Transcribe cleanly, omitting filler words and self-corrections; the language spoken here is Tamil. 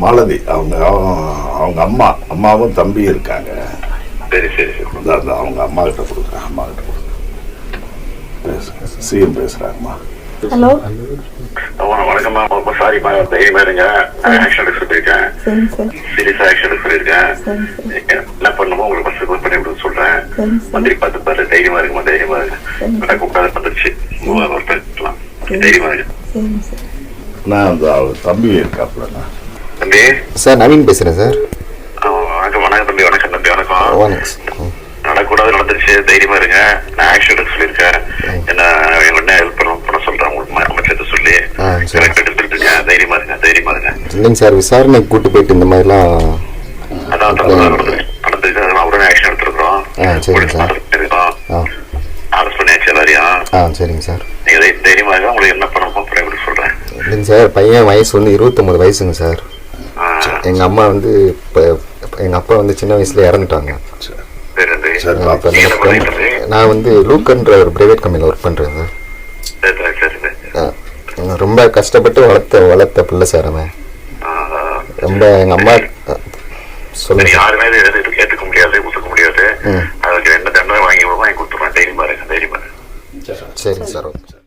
மாலதி அவங்க அம்மாவும் தம்பி இருக்காங்க. சரி சரி சரி. அவங்க அம்மா கிட்ட கொடுக்குறேன். அம்மா கிட்ட கொடுக்குறேன். சிஎம் பேசுறாங்கம்மா. ஹலோ வணக்கம்மா. ரொம்ப சாரிம்மா. தைரியமா இருங்க. ஆக்ஷன் எடுக்க சொல்லியிருக்கேன். சீரியஸா ஆக்ஷன் எடுக்க சொல்லியிருக்கேன். என்ன பண்ணுமோ உங்களுக்கு ஃபர்ஸ்ட் கால் பண்ணி விட சொல்றேன். மந்திரி பார்த்து பாரு. தைரியமா இருக்குமா? தைரியமா இருக்கு. கூப்பிடாத வந்துருச்சு. பேசலாம். தைரியமா இருக்கு. நான் அந்த தம்பி இருக்காப்புலண்ணா. தம்பி சார் நவீன் பேசுகிறேன் சார். வணக்கம் வணக்கம் தம்பி. வணக்கம் தம்பி. வணக்கம். நடக்கூடாது நடந்துருச்சு. தைரியமா இருங்க. நான் ஆக்ஷன் எடுக்க சொல்லியிருக்கேன். என்ன ஹெல்ப் பண்ண சொல்றேன். உங்களுக்கு அமைச்சர் சொல்லி எடுத்துருக்கீங்க. தைரியமா இருங்க. தைரியமா இருங்க. இல்லைங்க சார், விசாரணைக்கு கூட்டு போயிட்டு இந்த மாதிரிலாம் அதான் நடந்துருக்கு. உடனே ஆக்ஷன் எடுத்துருக்கோம். சரிங்க சார். அரெஸ்ட் பண்ணியாச்சு எல்லாரையும். சரிங்க சார். நீங்க தைரியமா இருங்க. உங்களுக்கு என்ன பண்ணணுமோ எப்படி சொல்றேன். இல்லைங்க சார், பையன் வயசு வந்து 29 வயசுங்க சார். எங்கள் அம்மா வந்து இப்போ எங்கள் அப்பா வந்து சின்ன வயசுல இறந்துட்டாங்க. நான் வந்து லூக்கன்ற ஒரு பிரைவேட் கம்பெனியில் ஒர்க் பண்ணுறேன் சார். ரொம்ப கஷ்டப்பட்டு வளர்த்த பிள்ளை சார் அவன். ரொம்ப எங்கள் அம்மா சொல்லுங்க. யாருமே